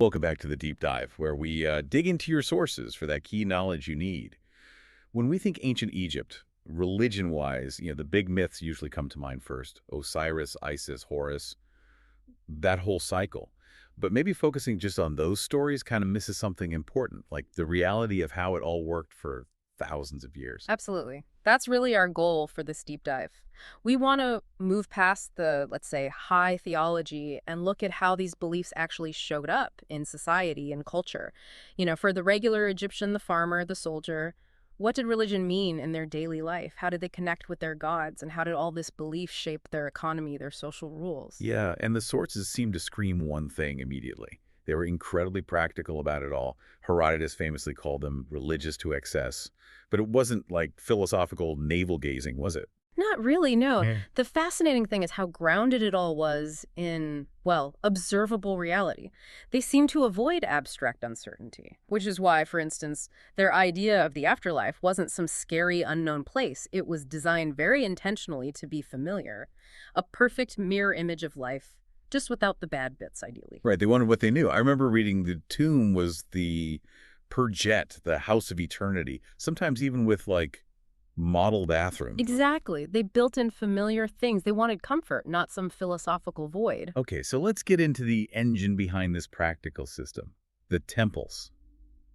Welcome back to the Deep Dive, where we dig into your sources for that key knowledge you need. When we think ancient Egypt, religion-wise, the big myths usually come to mind first. Osiris, Isis, Horus, that whole cycle. But maybe focusing just on those stories kind of misses something important, like the reality of how it all worked for thousands of years. Absolutely. That's really our goal for this deep dive. We want to move past the, let's say, high theology and look at how these beliefs actually showed up in society and culture. For the regular Egyptian, the farmer, the soldier, what did religion mean in their daily life? How did they connect with their gods? And how did all this belief shape their economy, their social rules? Yeah, and the sources seem to scream one thing immediately. They were incredibly practical about it all. Herodotus famously called them religious to excess. But it wasn't like philosophical navel-gazing, was it? Not really, no. Yeah. The fascinating thing is how grounded it all was in, well, observable reality. They seem to avoid abstract uncertainty, which is why, for instance, their idea of the afterlife wasn't some scary unknown place. It was designed very intentionally to be familiar, a perfect mirror image of life, just without the bad bits, ideally. Right, they wanted what they knew. I remember reading the tomb was the Purget, the house of eternity, sometimes even with, like, model bathrooms. Exactly. They built in familiar things. They wanted comfort, not some philosophical void. Okay, so let's get into the engine behind this practical system, the temples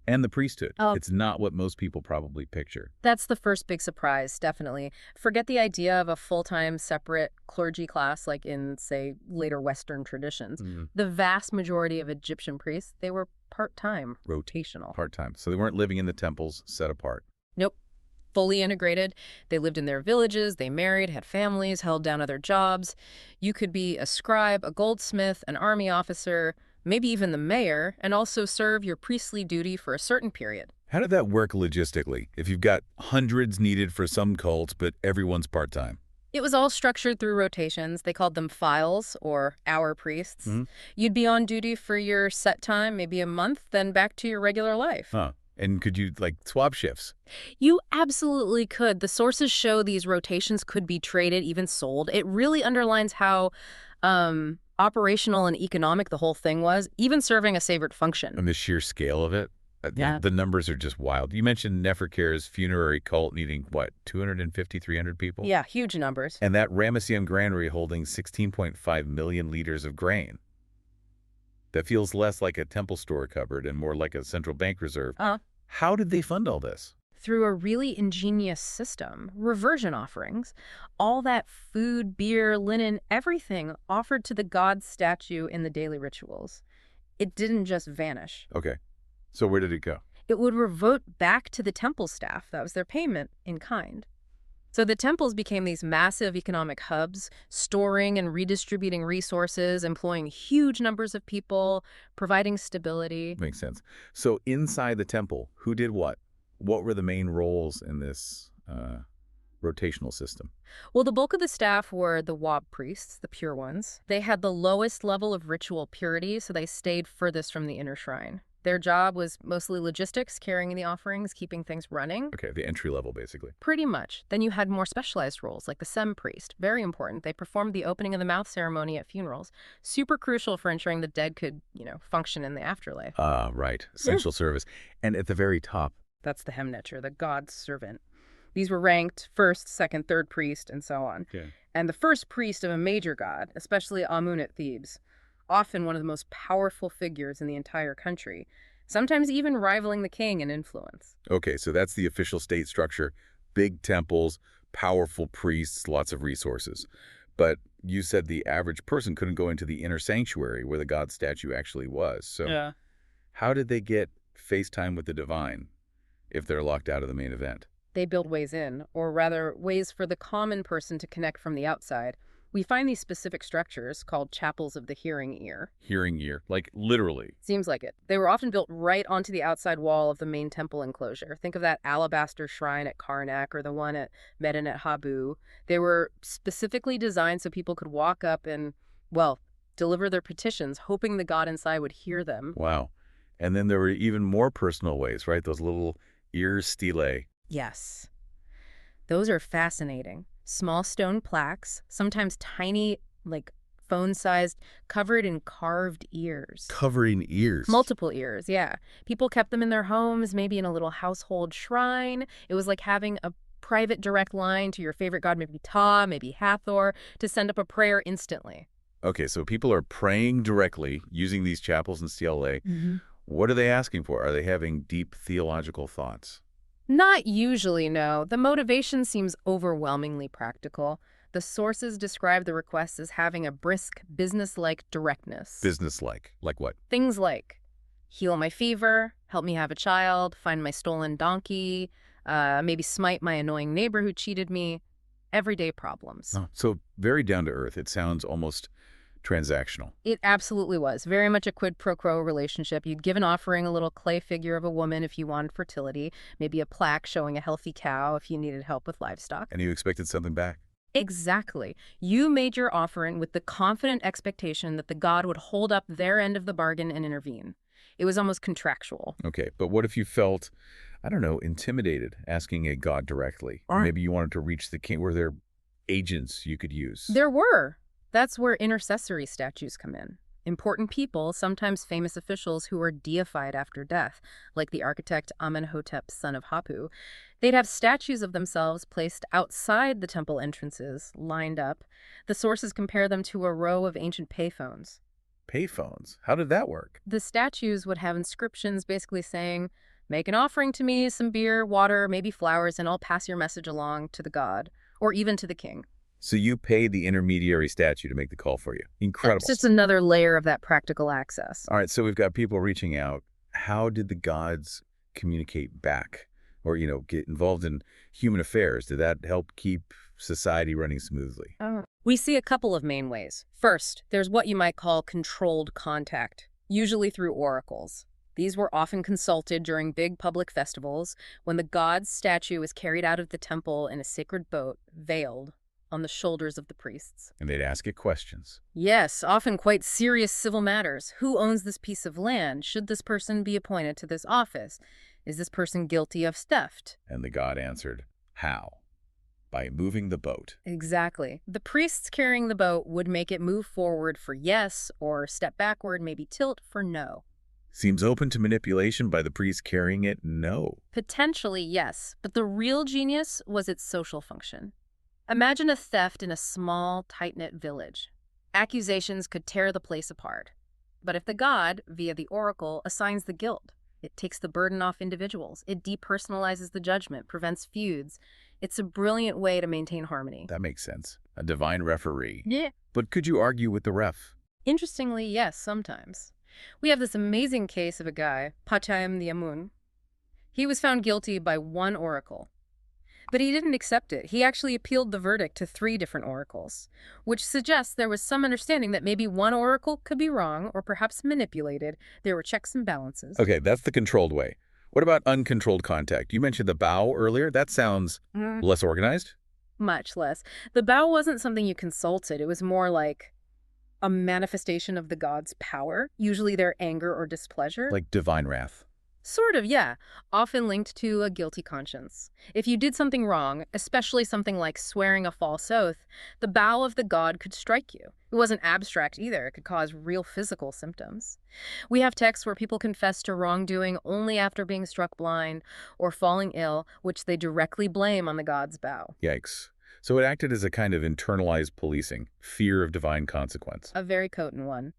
and the priesthood. Oh, It's not what most people probably picture. that's the first big surprise, definitely. Forget the idea of a full-time separate clergy class like in, say, later Western traditions. Mm. The vast majority of Egyptian priests, they were part-time, rotational. Part-time. So they weren't living in the temples set apart. Nope. Fully integrated. They lived in their villages, they married, had families, held down other jobs. You could be a scribe, a goldsmith, an army officer, maybe even the mayor, and also serve your priestly duty for a certain period. How did that work logistically? If you've got hundreds needed for some cults, but everyone's part-time. It was all structured through rotations. They called them files, or hour priests. Mhm. You'd be on duty for your set time, maybe a month, then back to your regular life. Huh. And could you, like, swap shifts? You absolutely could. The sources show these rotations could be traded, even sold. It really underlines how operational and economic the whole thing was, even serving a sacred function. And the sheer scale of it? Yeah. The numbers are just wild. You mentioned Neferkir's funerary cult needing, what, 250, 300 people? Yeah, huge numbers. And that Ramesseum granary holding 16.5 million liters of grain. That feels less like a temple store cupboard and more like a central bank reserve. How did they fund all this? Through a really ingenious system, reversion offerings, all that food, beer, linen, everything offered to the god statue in the daily rituals. It didn't just vanish. Okay, so where did it go? It would revert back to the temple staff. That was their payment in kind. So the temples became these massive economic hubs, storing and redistributing resources, employing huge numbers of people, providing stability. Makes sense. So inside the temple, who did what? What were the main roles in this rotational system? Well, the bulk of the staff were the Wab priests, the pure ones. They had the lowest level of ritual purity, so they stayed furthest from the inner shrine. Their job was mostly logistics, carrying the offerings, keeping things running. Okay, the entry level, basically. Pretty much. Then you had more specialized roles, like the Sem priest. Very important. They performed the opening of the mouth ceremony at funerals. Super crucial for ensuring the dead could, function in the afterlife. Right. Essential service. And at the very top. That's the Hemnetcher, the god's servant. These were ranked first, second, third priest, and so on. Okay. And the first priest of a major god, especially Amun at Thebes, often one of the most powerful figures in the entire country, sometimes even rivaling the king in influence. Okay, so that's the official state structure. Big temples, powerful priests, lots of resources. But you said the average person couldn't go into the inner sanctuary where the god statue actually was. So how did they get face time with the divine if they're locked out of the main event? They build ways in, or rather, ways for the common person to connect from the outside. We find these specific structures called chapels of the hearing ear. Hearing ear, like literally. Seems like it. They were often built right onto the outside wall of the main temple enclosure. Think of that alabaster shrine at Karnak or the one at Medinet Habu. They were specifically designed so people could walk up and, well, deliver their petitions, hoping the god inside would hear them. Wow. And then there were even more personal ways, right? Those little ear stelae. Yes. Those are fascinating. Small stone plaques, sometimes tiny, like phone-sized, covered in carved ears. Covering ears. Multiple ears, yeah. People kept them in their homes, maybe in a little household shrine. It was like having a private direct line to your favorite god, maybe Ptah, maybe Hathor, to send up a prayer instantly. Okay, so people are praying directly using these chapels in CLA. What are they asking for? Are they having deep theological thoughts? Not usually, no. The motivation seems overwhelmingly practical. The sources describe the requests as having a brisk, business-like directness. Business-like. Like what? Things like heal my fever, help me have a child, find my stolen donkey, maybe smite my annoying neighbor who cheated me. Everyday problems. Oh, so very down to earth. It sounds almost transactional. It absolutely was. Very much a quid pro quo relationship. You'd give an offering, a little clay figure of a woman if you wanted fertility, maybe a plaque showing a healthy cow if you needed help with livestock. And you expected something back? Exactly. You made your offering with the confident expectation that the god would hold up their end of the bargain and intervene. It was almost contractual. Okay, but what if you felt, I don't know, intimidated asking a god directly? Or maybe you wanted to reach the king. Were there agents you could use? There were. That's where intercessory statues come in. Important people, sometimes famous officials who were deified after death, like the architect Amenhotep, son of Hapu. They'd have statues of themselves placed outside the temple entrances, lined up. The sources compare them to a row of ancient payphones. Payphones? How did that work? The statues would have inscriptions basically saying, make an offering to me, some beer, water, maybe flowers, and I'll pass your message along to the god, or even to the king. So you paid the intermediary statue to make the call for you. Incredible. It's just another layer of that practical access. All right, so we've got people reaching out. How did the gods communicate back? Or, get involved in human affairs? Did that help keep society running smoothly? We see a couple of main ways. First, there's what you might call controlled contact, usually through oracles. These were often consulted during big public festivals when the god's statue was carried out of the temple in a sacred boat, veiled, on the shoulders of the priests. And they'd ask it questions. Yes, often quite serious civil matters. Who owns this piece of land? Should this person be appointed to this office? Is this person guilty of theft? And the god answered, how? By moving the boat. Exactly. The priests carrying the boat would make it move forward for yes, or step backward, maybe tilt for no. Seems open to manipulation by the priest carrying it? No. Potentially, yes, but the real genius was its social function. Imagine a theft in a small, tight-knit village. Accusations could tear the place apart. But if the god, via the oracle, assigns the guilt, it takes the burden off individuals. It depersonalizes the judgment, prevents feuds. It's a brilliant way to maintain harmony. That makes sense. A divine referee. Yeah. But could you argue with the ref? Interestingly, yes, sometimes. We have this amazing case of a guy, Pachayam the Amun. He was found guilty by one oracle. But he didn't accept it. He actually appealed the verdict to 3 different oracles, which suggests there was some understanding that maybe one oracle could be wrong or perhaps manipulated. There were checks and balances. Okay, that's the controlled way. What about uncontrolled contact? You mentioned the bow earlier. That sounds less organized. Much less. The bow wasn't something you consulted. It was more like a manifestation of the god's power, usually their anger or displeasure. Like divine wrath. Sort of, yeah. Often linked to a guilty conscience. If you did something wrong, especially something like swearing a false oath, the bow of the god could strike you. It wasn't abstract either. It could cause real physical symptoms. We have texts where people confess to wrongdoing only after being struck blind or falling ill, which they directly blame on the god's bow. Yikes. So it acted as a kind of internalized policing, fear of divine consequence. A very potent one.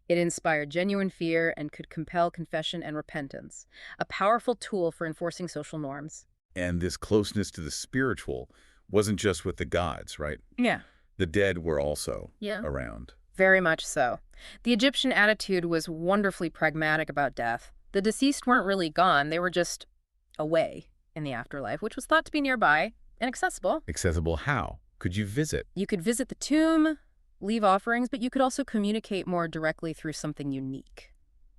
It inspired genuine fear and could compel confession and repentance, a powerful tool for enforcing social norms. And this closeness to the spiritual wasn't just with the gods, right? Yeah. The dead were also around. Very much so. The Egyptian attitude was wonderfully pragmatic about death. The deceased weren't really gone. They were just away in the afterlife, which was thought to be nearby and accessible. Accessible how? Could you visit? You could visit the tomb, leave offerings, but you could also communicate more directly through something unique.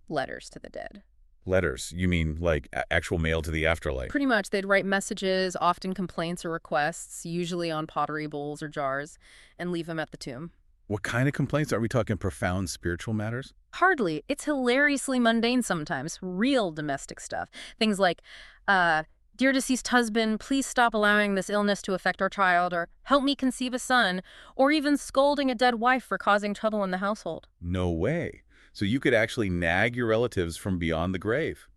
Letters to the dead. Letters? You mean like actual mail to the afterlife? Pretty much. They'd write messages, often complaints or requests, usually on pottery bowls or jars, and leave them at the tomb. What kind of complaints? Are we talking profound spiritual matters? Hardly. It's hilariously mundane sometimes. Real domestic stuff. Things like, Dear deceased husband, please stop allowing this illness to affect our child, or help me conceive a son, or even scolding a dead wife for causing trouble in the household. No way. So you could actually nag your relatives from beyond the grave,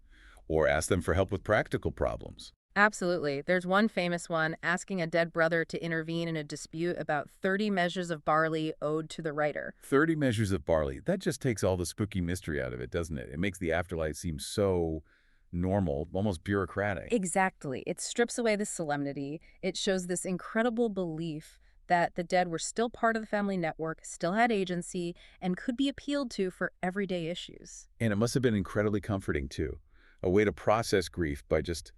or ask them for help with practical problems. Absolutely. There's one famous one asking a dead brother to intervene in a dispute about 30 measures of barley owed to the writer. 30 measures of barley. That just takes all the spooky mystery out of it, doesn't it? It makes the afterlife seem so normal, almost bureaucratic. Exactly. It strips away the solemnity. It shows this incredible belief that the dead were still part of the family network, still had agency, and could be appealed to for everyday issues. And it must have been incredibly comforting, too. A way to process grief by just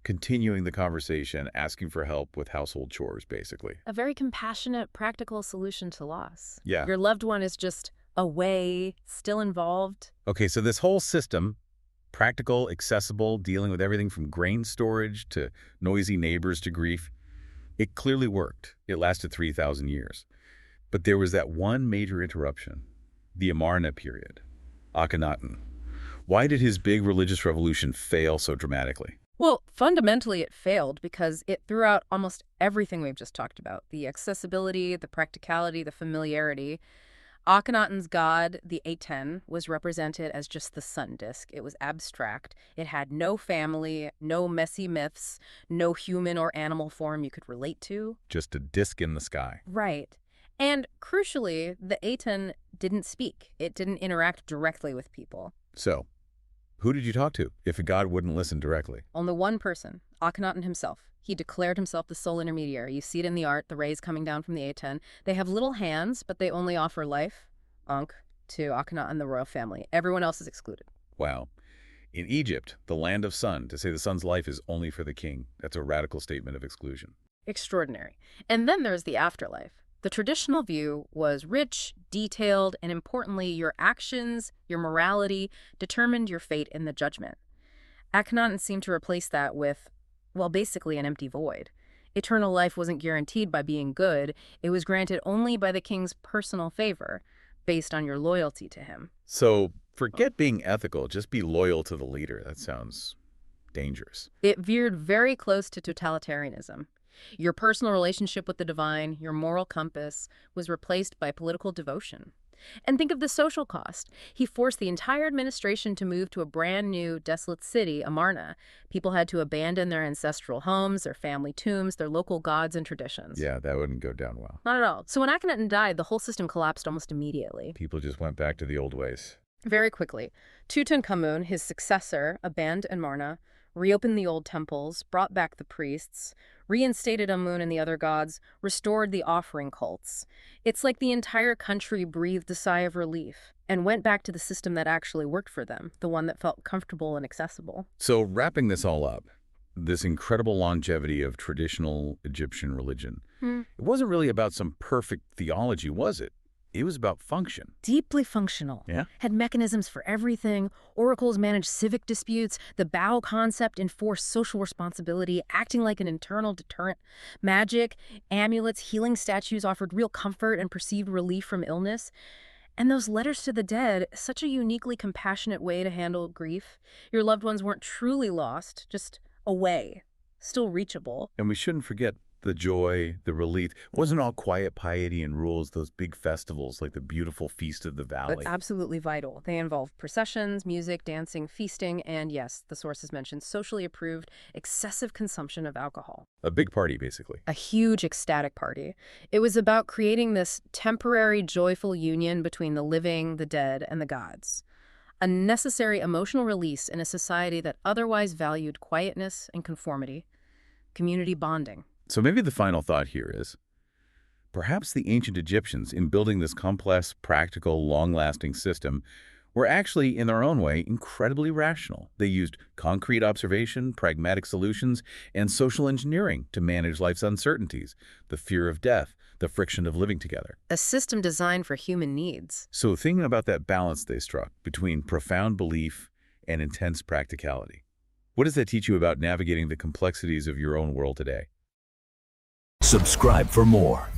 continuing the conversation, asking for help with household chores, basically. A very compassionate, practical solution to loss. Yeah. Your loved one is just away, still involved. Okay, so this whole system, practical, accessible, dealing with everything from grain storage to noisy neighbors to grief, it clearly worked. It lasted 3,000 years. But there was that one major interruption, the Amarna period, Akhenaten. Why did his big religious revolution fail so dramatically? Well, fundamentally, it failed because it threw out almost everything we've just talked about. The accessibility, the practicality, the familiarity. Akhenaten's god, the Aten, was represented as just the sun disk. It was abstract. It had no family, no messy myths, no human or animal form you could relate to. Just a disk in the sky. Right. And crucially, the Aten didn't speak. It didn't interact directly with people. So, who did you talk to if a god wouldn't listen directly? Only one person, Akhenaten himself. He declared himself the sole intermediary. You see it in the art, the rays coming down from the Aten. They have little hands, but they only offer life, Ankh, to Akhenaten and the royal family. Everyone else is excluded. Wow. In Egypt, the land of sun, to say the sun's life is only for the king, that's a radical statement of exclusion. Extraordinary. And then there's the afterlife. The traditional view was rich, detailed, and importantly, your actions, your morality, determined your fate in the judgment. Akhenaten seemed to replace that with, well, basically an empty void. Eternal life wasn't guaranteed by being good. It was granted only by the king's personal favor, based on your loyalty to him. So, forget being ethical, just be loyal to the leader. That sounds dangerous. It veered very close to totalitarianism. Your personal relationship with the divine, your moral compass, was replaced by political devotion. And think of the social cost. He forced the entire administration to move to a brand new, desolate city, Amarna. People had to abandon their ancestral homes, their family tombs, their local gods and traditions. Yeah, that wouldn't go down well. Not at all. So when Akhenaten died, the whole system collapsed almost immediately. People just went back to the old ways. Very quickly. Tutankhamun, his successor, abandoned Amarna, reopened the old temples, brought back the priests, reinstated Amun and the other gods, restored the offering cults. It's like the entire country breathed a sigh of relief and went back to the system that actually worked for them, the one that felt comfortable and accessible. So, wrapping this all up, this incredible longevity of traditional Egyptian religion, it wasn't really about some perfect theology, was it? It was about function. Deeply functional. Yeah? Had mechanisms for everything. Oracles managed civic disputes. The Bao concept enforced social responsibility, acting like an internal deterrent. Magic, amulets, healing statues offered real comfort and perceived relief from illness. And those letters to the dead, such a uniquely compassionate way to handle grief. Your loved ones weren't truly lost, just away, still reachable. And we shouldn't forget the joy, the relief. It wasn't all quiet piety and rules, those big festivals like the beautiful Feast of the Valley. But absolutely vital. They involve processions, music, dancing, feasting, and yes, the sources mentioned socially approved excessive consumption of alcohol. A big party, basically. A huge ecstatic party. It was about creating this temporary joyful union between the living, the dead, and the gods. A necessary emotional release in a society that otherwise valued quietness and conformity. Community bonding. So maybe the final thought here is, perhaps the ancient Egyptians, in building this complex, practical, long-lasting system, were actually, in their own way, incredibly rational. They used concrete observation, pragmatic solutions, and social engineering to manage life's uncertainties, the fear of death, the friction of living together. A system designed for human needs. So thinking about that balance they struck between profound belief and intense practicality, what does that teach you about navigating the complexities of your own world today? Subscribe for more.